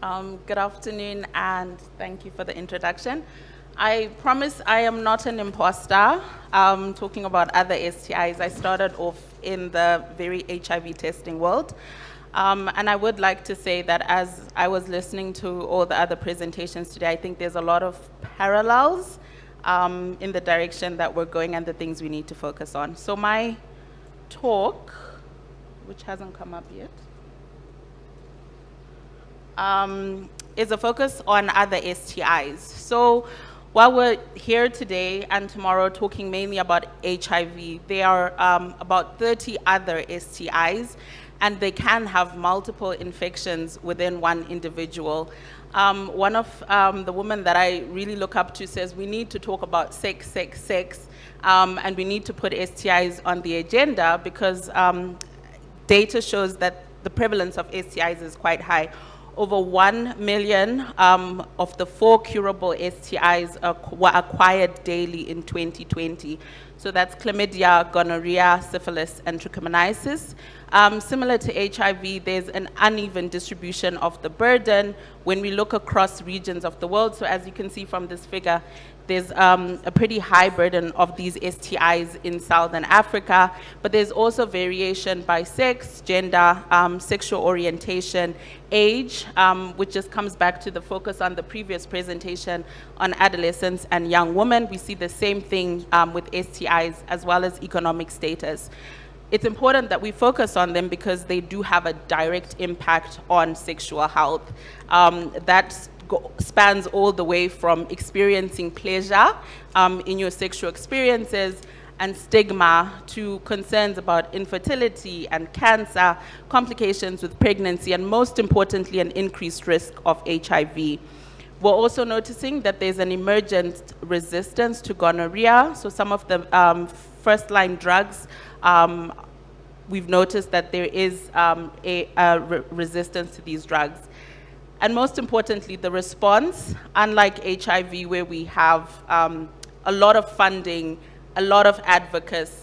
Good afternoon, and thank you for the introduction. I promise I am not an imposter. Talking about other STIs, I started off in the very HIV testing world. And I would like to say that as I was listening to all the other presentations today, I think there's a lot of parallels in the direction that we're going and the things we need to focus on. So my talk, which hasn't come up yet, is a focus on other STIs. So while we're here today and tomorrow talking mainly about HIV, there are about 30 other STIs, and they can have multiple infections within one individual. One of the women that I really look up to says we need to talk about sex, and we need to put STIs on the agenda because data shows that the prevalence of STIs is quite high. Over 1 million of the 4 curable STIs were acquired daily in 2020. So that's chlamydia, gonorrhea, syphilis, and trichomoniasis. Similar to HIV, there's an uneven distribution of the burden when we look across regions of the world. So as you can see from this figure, there's a pretty high burden of these STIs in Southern Africa, but there's also variation by sex, gender, sexual orientation, age, which just comes back to the focus on the previous presentation on adolescents and young women. We see the same thing with STIs as well as economic status. It's important that we focus on them because they do have a direct impact on sexual health. That spans all the way from experiencing pleasure in your sexual experiences and stigma to concerns about infertility and cancer, complications with pregnancy, and most importantly, an increased risk of HIV. We're also noticing that there's an emergent resistance to gonorrhea. So some of the first-line drugs, we've noticed that there is a resistance to these drugs. And most importantly, the response, unlike HIV, where we have a lot of funding, a lot of advocacy,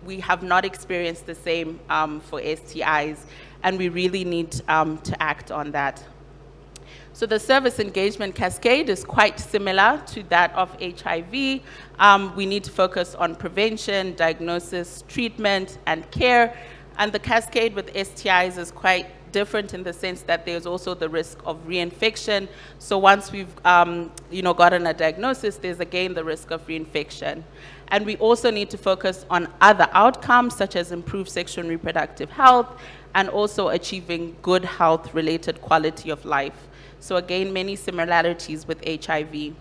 we have not experienced the same for STIs, and we really need to act on that. So the service engagement cascade is quite similar to that of HIV. We need to focus on prevention, diagnosis, treatment, and care. And the cascade with STIs is quite different in the sense that there's also the risk of reinfection. So once we've gotten a diagnosis, there's again the risk of reinfection. And we also need to focus on other outcomes such as improved sexual and reproductive health and also achieving good health-related quality of life. So again, many similarities with HIV.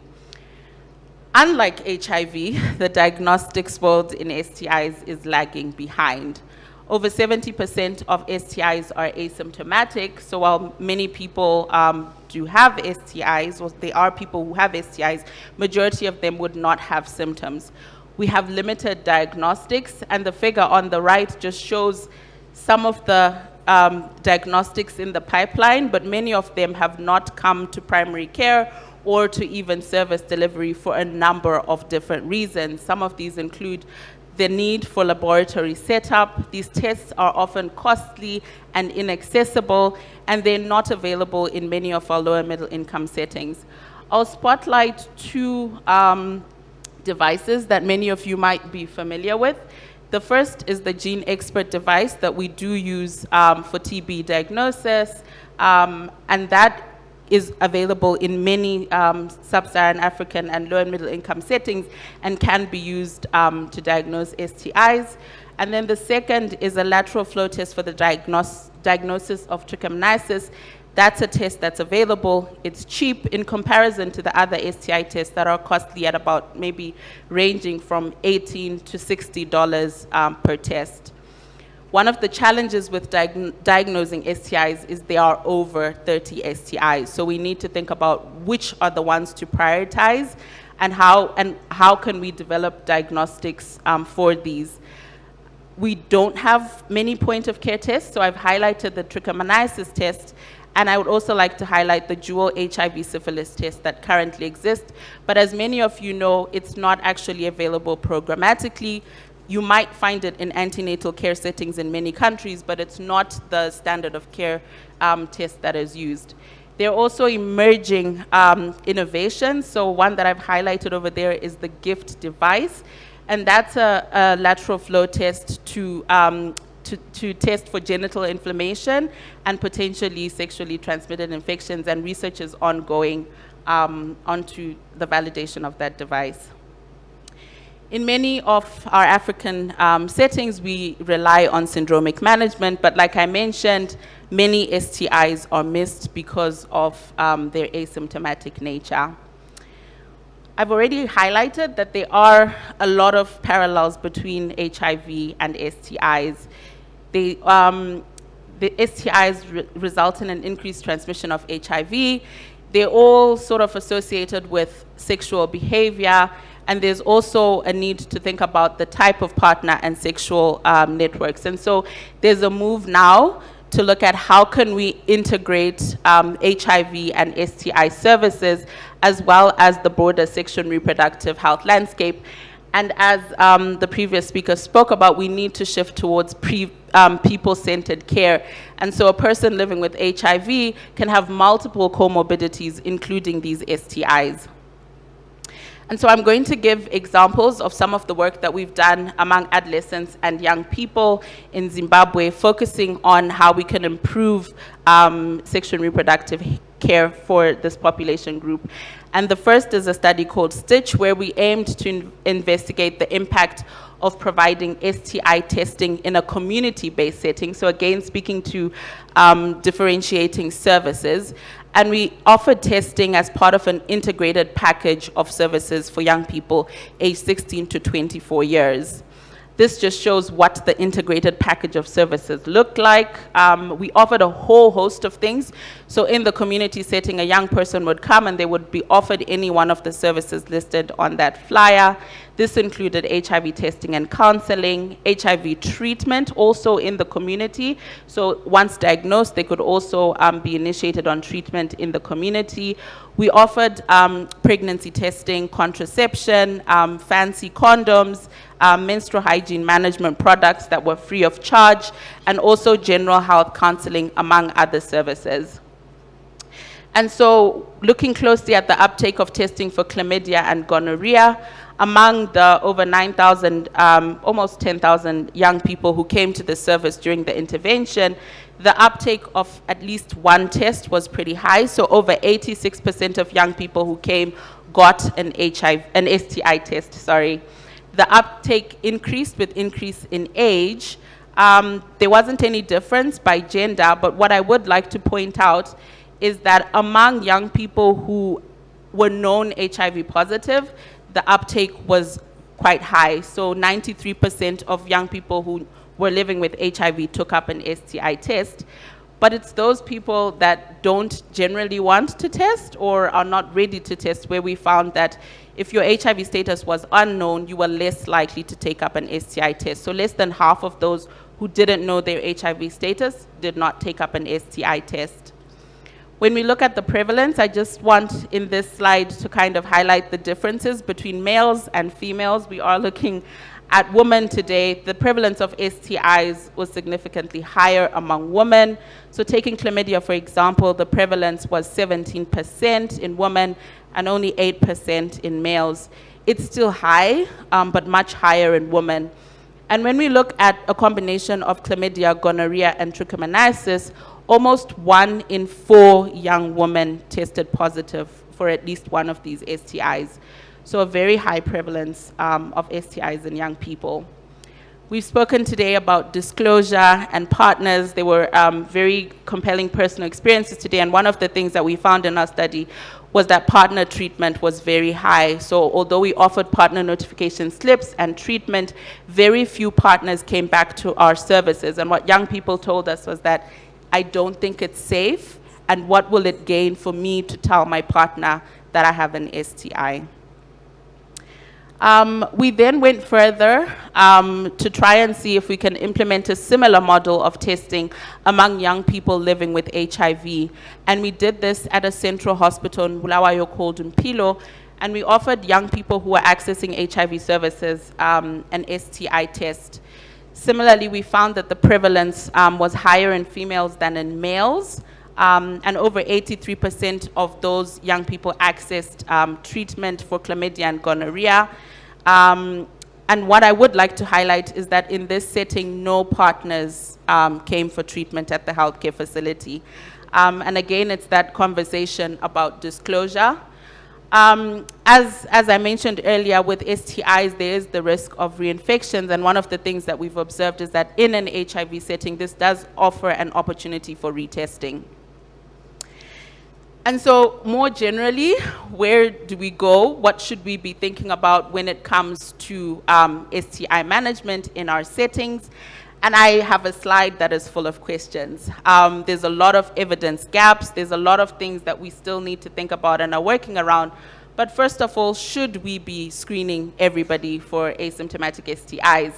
Unlike HIV, the diagnostics world in STIs is lagging behind. Over 70% of STIs are asymptomatic, so while many people do have STIs, or there are people who have STIs, majority of them would not have symptoms. We have limited diagnostics, and the figure on the right just shows some of the diagnostics in the pipeline, but many of them have not come to primary care or to even service delivery for a number of different reasons. Some of these include the need for laboratory setup. These tests are often costly and inaccessible, and they're not available in many of our lower middle income settings. I'll spotlight two devices that many of you might be familiar with. The first is the Gene Expert device that we do use for TB diagnosis, and that is available in many sub-Saharan African and low and middle income settings and can be used to diagnose STIs. And then the second is a lateral flow test for the diagnosis of trichomoniasis. That's a test that's available. It's cheap in comparison to the other STI tests that are costly at about maybe ranging from $18 to $60 per test. One of the challenges with diagnosing STIs is there are over 30 STIs. So we need to think about which are the ones to prioritize and how can we develop diagnostics for these. We don't have many point of care tests, so I've highlighted the trichomoniasis test, and I would also like to highlight the dual HIV syphilis test that currently exists. But as many of you know, it's not actually available programmatically. You might find it in antenatal care settings in many countries, but it's not the standard of care test that is used. There are also emerging innovations. So one that I've highlighted over there is the GIFT device, and that's a lateral flow test to test for genital inflammation and potentially sexually transmitted infections, and research is ongoing onto the validation of that device. In many of our African settings, we rely on syndromic management, but like I mentioned, many STIs are missed because of their asymptomatic nature. I've already highlighted that there are a lot of parallels between HIV and STIs. The STIs result in an increased transmission of HIV. They're all sort of associated with sexual behavior, and there's also a need to think about the type of partner and sexual networks. And so there's a move now to look at how can we integrate HIV and STI services, as well as the broader sexual and reproductive health landscape. And as the previous speaker spoke about, we need to shift towards people-centered care. And so a person living with HIV can have multiple comorbidities, including these STIs. And so I'm going to give examples of some of the work that we've done among adolescents and young people in Zimbabwe, focusing on how we can improve sexual and reproductive care for this population group. And the first is a study called STITCH, where we aimed to investigate the impact of providing STI testing in a community-based setting. So again, speaking to differentiating services. And we offered testing as part of an integrated package of services for young people aged 16 to 24 years. This just shows what the integrated package of services looked like. We offered a whole host of things. So in the community setting, a young person would come and they would be offered any one of the services listed on that flyer. This included HIV testing and counseling, HIV treatment also in the community. So once diagnosed, they could also be initiated on treatment in the community. We offered pregnancy testing, contraception, fancy condoms, menstrual hygiene management products that were free of charge, and also general health counseling, among other services. And so looking closely at the uptake of testing for chlamydia and gonorrhea, among the over 9,000, almost 10,000 young people who came to the service during the intervention, the uptake of at least one test was pretty high. So over 86% of young people who came got an STI test, sorry. The uptake increased with increase in age. There wasn't any difference by gender, but what I would like to point out is that among young people who were known HIV positive, the uptake was quite high. So 93% of young people who were living with HIV took up an STI test. But it's those people that don't generally want to test or are not ready to test, where we found that if your HIV status was unknown, you were less likely to take up an STI test. So less than half of those who didn't know their HIV status did not take up an STI test. When we look at the prevalence, I just want in this slide to kind of highlight the differences between males and females. We are looking at women today. The prevalence of STIs was significantly higher among women. So taking chlamydia, for example, the prevalence was 17% in women and only 8% in males. It's still high, but much higher in women. And when we look at a combination of chlamydia, gonorrhea, and trichomoniasis, almost 1 in 4 young women tested positive for at least one of these STIs. So a very high prevalence of STIs in young people. We've spoken today about disclosure and partners. There were very compelling personal experiences today, and one of the things that we found in our study was that partner treatment was very high. So although we offered partner notification slips and treatment, very few partners came back to our services. And what young people told us was that, I don't think it's safe, and what will it gain for me to tell my partner that I have an STI? We then went further to try and see if we can implement a similar model of testing among young people living with HIV. And we did this at a central hospital in Bulawayo called Mpilo. and we offered young people who were accessing HIV services an STI test. Similarly, we found that the prevalence was higher in females than in males, and over 83% of those young people accessed treatment for chlamydia and gonorrhea. And what I would like to highlight is that in this setting, no partners came for treatment at the healthcare facility. And again, it's that conversation about disclosure. As I mentioned earlier, with STIs, there is the risk of reinfections, and one of the things that we've observed is that in an HIV setting, this does offer an opportunity for retesting. And so more generally, where do we go? What should we be thinking about when it comes to STI management in our settings? And I have a slide that is full of questions. There's a lot of evidence gaps. There's a lot of things that we still need to think about and are working around. But first of all, should we be screening everybody for asymptomatic STIs?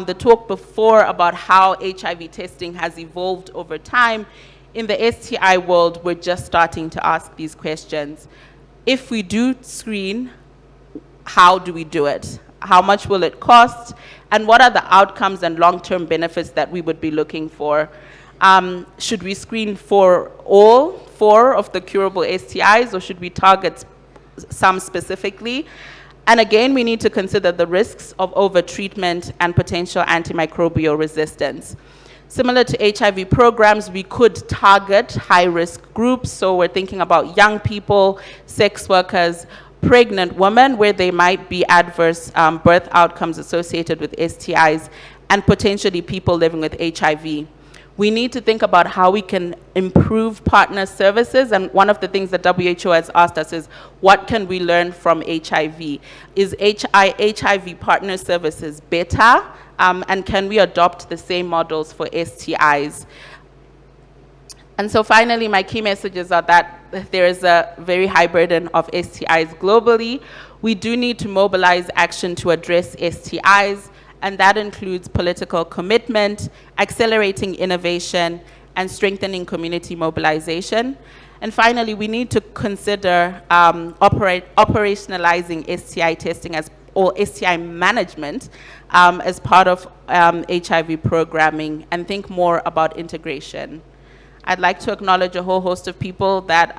The talk before about how HIV testing has evolved over time. In the STI world, we're just starting to ask these questions. If we do screen, how do we do it? How much will it cost? And what are the outcomes and long-term benefits that we would be looking for? Should we screen for all 4 of the curable STIs, or should we target some specifically? And again, we need to consider the risks of over-treatment and potential antimicrobial resistance. Similar to HIV programs, we could target high-risk groups. So we're thinking about young people, sex workers, pregnant women, where there might be adverse birth outcomes associated with STIs, and potentially people living with HIV. We need to think about how we can improve partner services, and one of the things that WHO has asked us is, what can we learn from HIV? Is HIV partner services better, and can we adopt the same models for STIs? And so finally, my key messages are that there is a very high burden of STIs globally. We do need to mobilize action to address STIs, and that includes political commitment, accelerating innovation, and strengthening community mobilization. And finally, we need to consider operationalizing STI testing or STI management as part of HIV programming, and think more about integration. I'd like to acknowledge a whole host of people that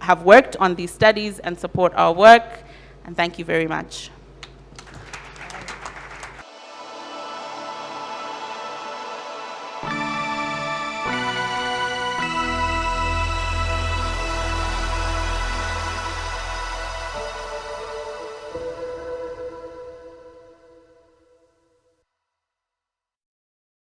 have worked on these studies and support our work, and thank you very much.